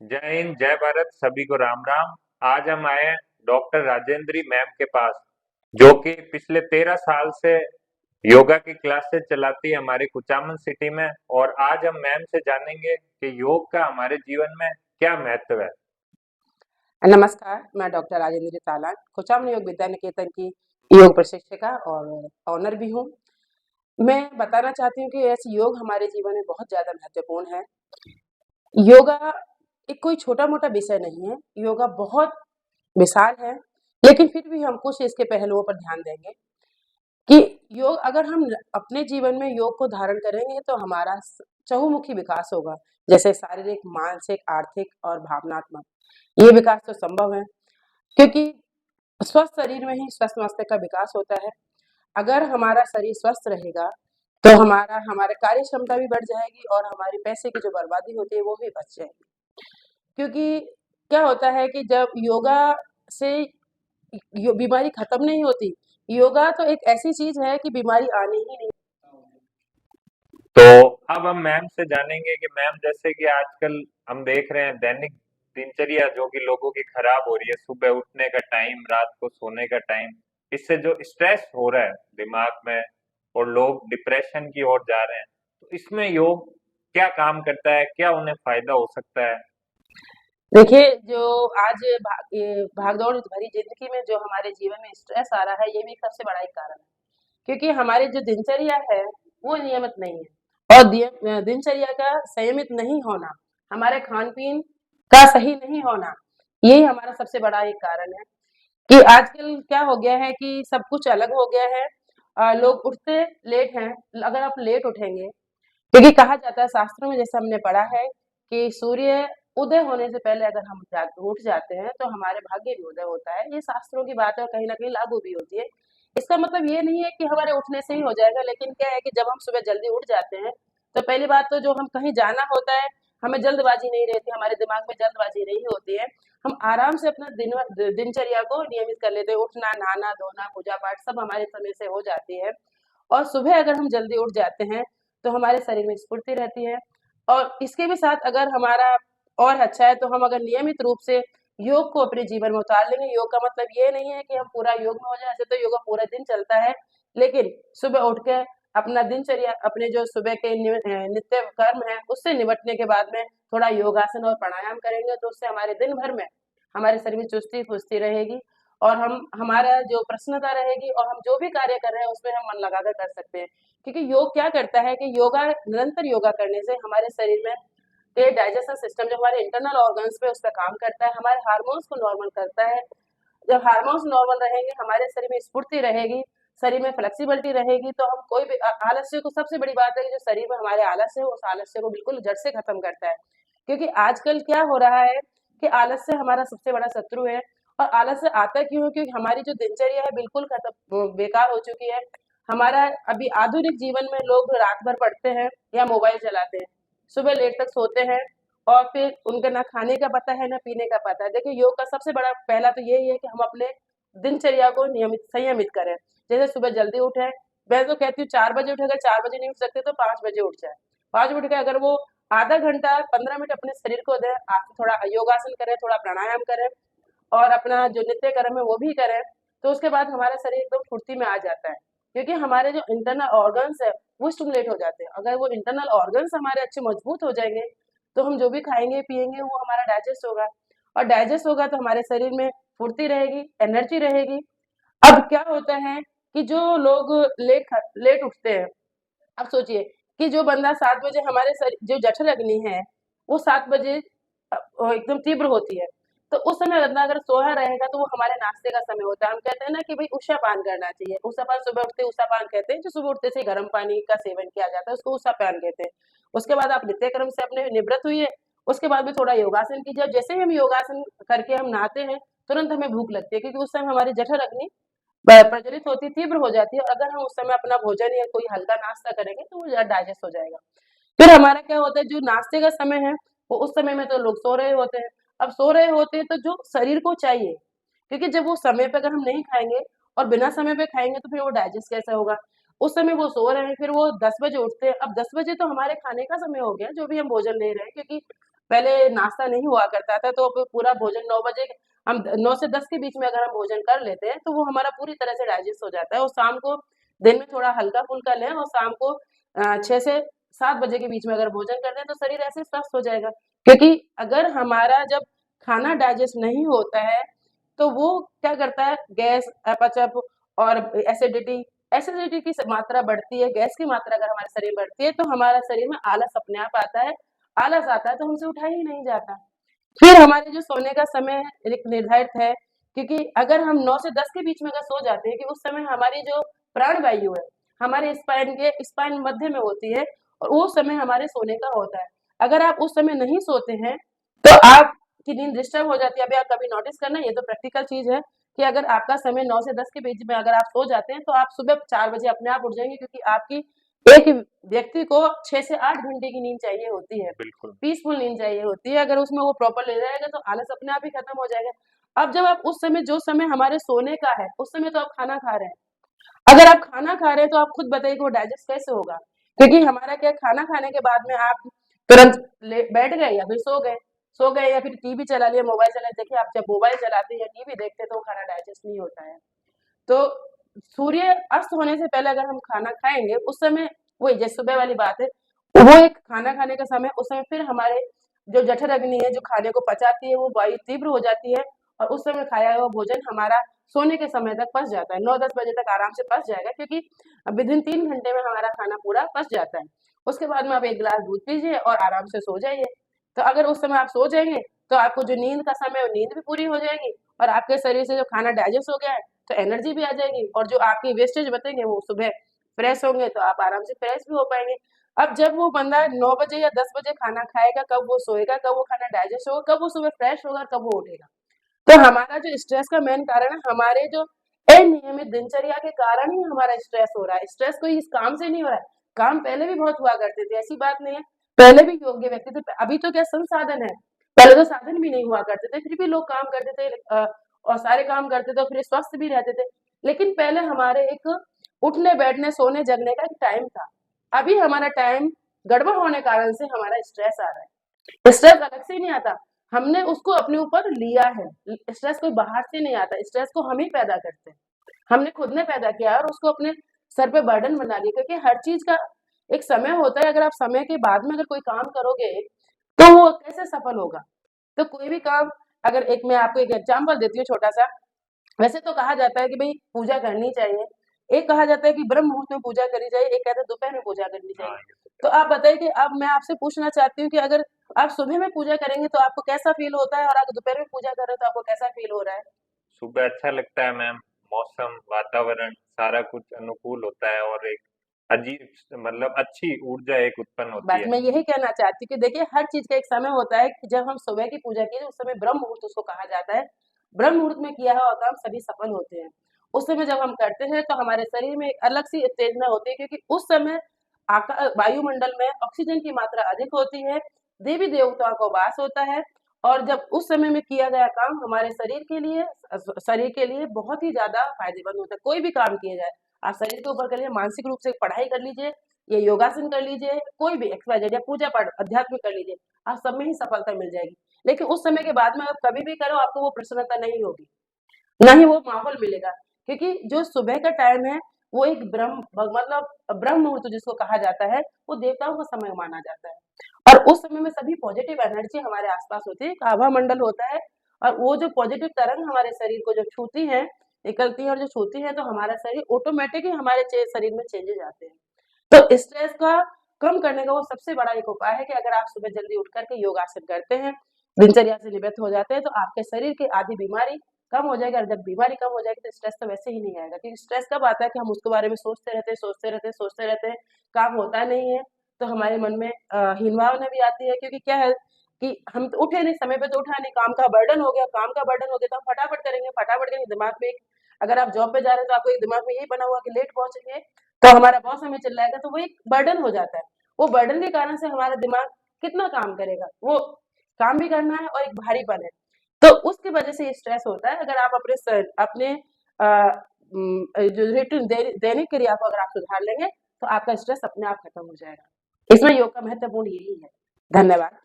जय हिंद, जय भारत, सभी को राम राम। आज हम आए हैं डॉक्टर राजेंद्री मैम के पास, जो कि पिछले 13 साल से योगा की क्लासेस चलाती है हमारे कुचामन सिटी में। और आज हम मैम से जानेंगे कि योग का हमारे जीवन में क्या महत्व है। नमस्कार, मैं डॉक्टर राजेंद्र तालान, कुचामन योग विद्या निकेतन की योग प्रशिक्षिका और ऑनर भी हूँ। मैं बताना चाहती हूँ कि ऐसे योग हमारे जीवन में बहुत ज़्यादा महत्वपूर्ण है। योगा एक कोई छोटा-मोटा विषय नहीं है, योगा बहुत विशाल है, लेकिन फिर भी हम कुछ इसके पहलुओं पर ध्यान देंगे कि योग अगर हम अपने जीवन में योग को धारण करेंगे तो हमारा चहुमुखी विकास होगा, जैसे शारीरिक, मानसिक, आर्थिक और भावनात्मक। ये विकास तो संभव है क्योंकि स्वस्थ शरीर में ही स्वस्थ मस्तिष्क का विकास होता है। अगर हमारा शरीर स्वस्थ रहेगा, तो हमारा हमारा कार्य क्षमता भी बढ़ जाएगी और हमारी पैसे की जो बर्बादी होती है, वो भी बच जाएगी। क्योंकि क्या होता है कि जब योगा से बीमारी खत्म नहीं होती, योगा तो एक ऐसी चीज है कि बीमारी आनी ही नहीं। तो अब हम मैम से जानेंगे कि मैम, जैसे कि आजकल हम देख रहे हैं दैनिक दिनचर्या जो कि लोगों की खराब हो रही है, सुबह उठने का टाइम, रात को सोने का टाइम, इससे जो स्ट्रेस हो रहा है दिमाग में और लोग डिप्रेशन की ओर जा रहे हैं, तो इसमें योग क्या काम करता है, क्या उन्हें फायदा हो सकता है। देखिए, जो आज भागदौड़ भरी जिंदगी में जो हमारे जीवन में स्ट्रेस आ रहा है, ये भी सबसे बड़ा एक कारण है। क्योंकि हमारी जो दिनचर्या है, वो नियमित नहीं है और दिनचर्या का संयमित नहीं होना, हमारे खान-पीन का सही नहीं होना, यही हमारा सबसे बड़ा एक कारण है कि आजकल क्या हो गया है कि सब कुछ अलग हो गया है। लोग उठते लेट हैं, अगर आप लेट उठेंगे, क्योंकि कहा जाता है शास्त्रों में, जैसे हमने पढ़ा है कि सूर्य उदय होने से पहले अगर हम उठ जाते हैं तो हमारे भाग्य भी उदय होता है। ये शास्त्रों की बात है और कहीं ना कहीं लागू भी होती है। इसका मतलब ये नहीं है कि हमारे उठने से ही हो जाएगा, लेकिन क्या है कि जब हम सुबह जल्दी उठ जाते हैं तो पहली बात तो जो हम कहीं जाना होता है, हमें जल्दबाजी नहीं रहती, हमारे दिमाग में जल्दबाजी नहीं होती है। हम आराम से अपना दिनचर्या को नियमित कर लेते हैं। उठना, नहाना धोना, पूजा पाठ सब हमारे समय से हो जाती है। और सुबह अगर हम जल्दी उठ जाते हैं तो हमारे शरीर में स्फूर्ति रहती है। और इसके भी साथ अगर हमारा और अच्छा है, तो हम अगर नियमित रूप से योग को अपने जीवन में उतार लेंगे। योग का मतलब ये नहीं है कि हम पूरा योग में हो जाए, ऐसे तो योगा पूरा दिन चलता है, लेकिन सुबह उठ के अपना दिनचर्या, अपने जो सुबह के नित्य कर्म है, उससे निपटने के बाद में थोड़ा योगासन और प्राणायाम करेंगे, तो उससे हमारे दिन भर में हमारे शरीर में चुस्ती फुर्ती रहेगी और हम हमारा जो प्रसन्नता रहेगी और हम जो भी कार्य कर रहे हैं उसमें हम मन लगाकर कर सकते हैं। क्योंकि योग क्या करता है कि योगा, निरंतर योगा करने से हमारे शरीर में ये डाइजेशन सिस्टम, जो हमारे इंटरनल ऑर्गन्स पे, उस पर काम करता है, हमारे हार्मोन्स को नॉर्मल करता है। जब हार्मोन्स नॉर्मल रहेंगे, हमारे शरीर में स्फूर्ति रहेगी, शरीर में फ्लेक्सिबिलिटी रहेगी, तो हम कोई भी आलस्य को, सबसे बड़ी बात है कि जो शरीर में हमारे आलस्य है, उस आलस्य को बिल्कुल जड़ से खत्म करता है। क्योंकि आजकल क्या हो रहा है कि आलस्य हमारा सबसे बड़ा शत्रु है। और आलस्य आता क्यों है? क्योंकि हमारी जो दिनचर्या है बिल्कुल खत्म, बेकार हो चुकी है। हमारा अभी आधुनिक जीवन में लोग रात भर पढ़ते हैं या मोबाइल चलाते हैं, सुबह लेट तक सोते हैं और फिर उनका ना खाने का पता है ना पीने का पता है। देखिए, योग का सबसे बड़ा पहला तो यही है कि हम अपने दिनचर्या को नियमित संयमित करें। जैसे सुबह जल्दी उठे, मैं तो कहती हूँ 4 बजे उठे, अगर 4 बजे नहीं उठ सकते तो 5 बजे उठ जाए। 5 बजे उठ के अगर वो आधा घंटा 15 मिनट अपने शरीर को दें, आप थोड़ा योगासन करें, थोड़ा प्राणायाम करें और अपना जो नित्य कर्म है वो भी करें, तो उसके बाद हमारा शरीर एकदम फुर्ती में आ जाता है। क्योंकि हमारे जो इंटरनल ऑर्गन्स है वो स्टिमुलेट हो जाते हैं। अगर वो इंटरनल ऑर्गन्स हमारे अच्छे मजबूत हो जाएंगे, तो हम जो भी खाएंगे पिएंगे वो हमारा डाइजेस्ट होगा, और डाइजेस्ट होगा तो हमारे शरीर में फुर्ती रहेगी, एनर्जी रहेगी। अब क्या होता है कि जो लोग लेट उठते हैं, अब सोचिए कि जो बंदा 7 बजे, हमारे जो जठर अग्नि है वो 7 बजे एकदम तीव्र होती है, तो उस समय बंदा अगर सोया रहेगा तो वो हमारे नाश्ते का समय होता है। हम कहते हैं ना कि भाई उषा पान करना चाहिए। उषा पान, सुबह उठते उषा पान कहते हैं, जो सुबह उठते से गर्म पानी का सेवन किया जाता है, उसको उषा पान कहते हैं। उसके बाद आप नित्य कर्म से अपने निवृत्त हुई है, उसके बाद में थोड़ा योगासन कीजिए। अब जैसे ही हम योगासन करके हम नहाते हैं, तुरंत हमें भूख लगती है, क्योंकि उस समय हमारी जठर अग्नि प्रज्वलित होती, तीव्र हो जाती है। अगर हम उस समय अपना भोजन या कोई हल्का नाश्ता करेंगे तो वो डाइजेस्ट हो जाएगा। फिर हमारा क्या होता है, जो नाश्ते का समय है, वो उस समय में तो लोग सो रहे होते हैं। अब सो रहे होते हैं तो जो शरीर को चाहिए, क्योंकि जब वो समय पे अगर हम नहीं खाएंगे और बिना समय पे खाएंगे तो फिर वो डाइजेस्ट कैसे होगा। उस समय वो सो रहे हैं, फिर वो 10 बजे उठते हैं। अब 10 बजे तो हमारे खाने का समय हो गया, जो भी हम भोजन ले रहे हैं, क्योंकि पहले नाश्ता नहीं हुआ करता था, तो पूरा भोजन 9 बजे, हम 9 से 10 के बीच में अगर हम भोजन कर लेते हैं तो वो हमारा पूरी तरह से डाइजेस्ट हो जाता है, और शाम को दिन में थोड़ा हल्का-फुल्का लें, और शाम को 6 से 7 बजे के बीच में अगर भोजन कर दें तो शरीर ऐसे स्वस्थ हो जाएगा। क्योंकि अगर हमारा जब खाना डाइजेस्ट नहीं होता है तो वो क्या करता है, गैस, अपच और एसिडिटी, एसिडिटी की मात्रा बढ़ती है, गैस की मात्रा अगर हमारे शरीर में बढ़ती है तो हमारा शरीर में आलस अपने आप आता है, आलस आता है तो हमसे उठा ही नहीं जाता। फिर हमारे जो सोने का समय एक निर्धारित है, क्योंकि अगर हम 9 से 10 के बीच में अगर सो जाते हैं कि उस समय हमारी जो प्राण वायु है हमारे स्पाइन मध्य में होती है, और वो समय हमारे सोने का होता है। अगर आप उस समय नहीं सोते हैं तो आपकी नींद डिस्टर्ब हो जाती है। अभी आप कभी नोटिस करना, ये तो प्रैक्टिकल चीज है कि अगर आपका समय 9 से 10 के बीच में अगर आप सो जाते हैं तो आप सुबह 4 बजे अपने आप उठ जाएंगे, क्योंकि आपकी एक व्यक्ति को 6 से 8 घंटे की नींद चाहिए होती है, बिल्कुल। पीसफुल नींद चाहिए होती है। अगर उसमें वो प्रॉपर ले जाएगा तो आलस अपने आप ही खत्म हो जाएगा। अब जब आप उस समय, जो समय हमारे सोने का है, उस समय तो आप खाना खा रहे हैं। अगर आप खाना खा रहे हैं तो आप खुद बताइए कि वो डाइजेस्ट कैसे होगा? क्योंकि हमारा क्या, खाना खाने के बाद में आप तुरंत बैठ गए या फिर सो गए या फिर टीवी चला लिया, मोबाइल चला लिया। देखिए, आप जब मोबाइल चलाते हैं या टीवी देखते हैं तो वो खाना डाइजेस्ट नहीं होता है। तो सूर्य अस्त होने से पहले अगर हम खाना खाएंगे उस समय, वही जैसे सुबह वाली बात है, वो एक खाना खाने का समय, उस समय फिर हमारे जो जठर अग्नि है जो खाने को पचाती है वो वायु तीव्र हो जाती है, और उस समय खाया हुआ भोजन हमारा सोने के समय तक पच जाता है, 9-10 बजे तक आराम से पच जाएगा, क्योंकि विदिन 3 घंटे में हमारा खाना पूरा पच जाता है। उसके बाद में आप एक गिलास दूध पीजिए और आराम से सो जाइए। तो अगर उस समय आप सो जाएंगे तो आपको जो नींद का समय है वो नींद भी पूरी हो जाएगी, और आपके शरीर से जो खाना डाइजेस्ट हो गया है तो एनर्जी भी आ जाएगी, और जो आपकी वेस्टेज बचेंगे वो सुबह फ्रेश होंगे तो आप आराम से फ्रेश भी हो पाएंगे। अब जब वो बंदा 9 बजे या 10 बजे खाना खाएगा, कब वो सोएगा, कब वो खाना डाइजेस्ट होगा, कब वो सुबह फ्रेश होगा, कब वो उठेगा? तो हमारा जो स्ट्रेस का मेन कारण है, हमारे जो अनियमित दिनचर्या के कारण ही हमारा स्ट्रेस हो रहा है। स्ट्रेस कोई इस काम से नहीं हो रहा है, काम पहले भी बहुत हुआ करते थे, ऐसी बात नहीं है, पहले भी योग्य व्यक्ति थे। अभी तो क्या संसाधन है, पहले तो साधन भी नहीं हुआ करते थे, फिर भी लोग काम करते थे, और सारे काम करते थे और फिर स्वस्थ भी रहते थे। लेकिन पहले हमारे एक उठने बैठने सोने जगने का एक टाइम था। अभी हमारा टाइम गड़बड़ होने कारण से हमारा स्ट्रेस आ रहा है। स्ट्रेस अलग से नहीं आता, हमने उसको अपने ऊपर लिया है। स्ट्रेस कोई बाहर से नहीं आता, स्ट्रेस को हम ही पैदा करते हैं, हमने खुद ने पैदा किया है और उसको अपने सर पे बर्डन बना लिया। क्योंकि हर चीज का एक समय होता है, अगर आप समय के बाद में अगर कोई काम करोगे तो वो कैसे सफल होगा? तो कोई भी काम, अगर एक मैं आपको एक एग्जांपल देती हूँ छोटा सा। वैसे तो कहा जाता है कि भाई पूजा करनी चाहिए, एक कहा जाता है कि ब्रह्म मुहूर्त में पूजा करनी चाहिए, एक कहता है दोपहर में पूजा करनी हाँ, चाहिए। ये तो तो आप बताइए कि अब मैं आपसे पूछना चाहती हूँ कि अगर आप सुबह में पूजा करेंगे तो आपको कैसा फील होता है, और आप दोपहर में पूजा कर रहे हो तो आपको कैसा फील हो रहा है? सुबह अच्छा लगता है मैम, मौसम, वातावरण सारा कुछ अनुकूल होता है और एक अजीब मतलब अच्छी ऊर्जा एक उत्पन्न होती बस है। मैं यही कहना चाहती हूँ कि देखिए, हर चीज का एक समय होता है कि जब हम सुबह की पूजा की उस समय ब्रह्म मुहूर्त उसको कहा जाता है। ब्रह्म मुहूर्त में किया हुआ काम सभी सफल होते हैं। उस समय जब हम करते हैं तो हमारे शरीर में एक अलग सी उत्तेजना होती है, क्योंकि उस समय वायुमंडल में ऑक्सीजन की मात्रा अधिक होती है, देवी देवताओं का वास होता है, और जब उस समय में किया गया काम हमारे शरीर के लिए बहुत ही ज्यादा फायदेमंद होता है। कोई भी काम किया जाए, आप शरीर के ऊपर करिए, मानसिक रूप से पढ़ाई कर लीजिए, ये योगासन कर लीजिए, कोई भी एक्सरसाइज या पूजा पाठ अध्यात्म कर लीजिए, आप सब में ही सफलता मिल जाएगी। लेकिन उस समय के बाद में आप कभी भी करो आपको वो प्रसन्नता नहीं होगी, ना ही वो माहौल मिलेगा। क्योंकि जो सुबह का टाइम है वो एक मतलब ब्रह्म मुहूर्त जिसको कहा जाता है, वो देवताओं का समय माना जाता है, और उस समय में सभी पॉजिटिव एनर्जी हमारे आसपास होती है, एक आभा मंडल होता है, और वो जो पॉजिटिव तरंग हमारे शरीर को जो छूती है, निकलती है और जो छूती है, तो हमारा शरीर ऑटोमेटिक ही हमारे शरीर में चेंजेस आते हैं। तो स्ट्रेस का कम करने का वो सबसे बड़ा एक उपाय है कि अगर आप सुबह जल्दी उठ करके योगासन करते हैं, दिनचर्या से निवृत्त हो जाते हैं, तो आपके शरीर की आधी बीमारी कम हो जाएगी, और जब बीमारी कम हो जाएगी तो स्ट्रेस तो वैसे ही नहीं आएगा। क्योंकि स्ट्रेस कब आता है कि हम उसके बारे में सोचते रहते हैं, काम होता नहीं है, तो हमारे मन में हीन भावना भी आती है। क्योंकि क्या है कि हम तो उठे नहीं, समय पे तो उठा नहीं, काम का बर्डन हो गया, तो हम फटाफट करेंगे, फटाफट करेंगे, दिमाग में अगर आप जॉब पे जा रहे हैं तो आपको एक दिमाग में यही बना हुआ कि लेट पहुंचेंगे तो हमारा बॉस हमें चिल्लाएगा, तो वो एक बर्डन हो जाता है। वो बर्डन के कारण से हमारा दिमाग कितना काम करेगा, वो काम भी करना है और एक भारीपन है, तो उसकी वजह से ये स्ट्रेस होता है। अगर आप अपने जो रूटीन दैनिक क्रिया को अगर आप सुधार लेंगे तो आपका स्ट्रेस अपने आप खत्म हो जाएगा। इसमें योग का महत्वपूर्ण यही है। धन्यवाद।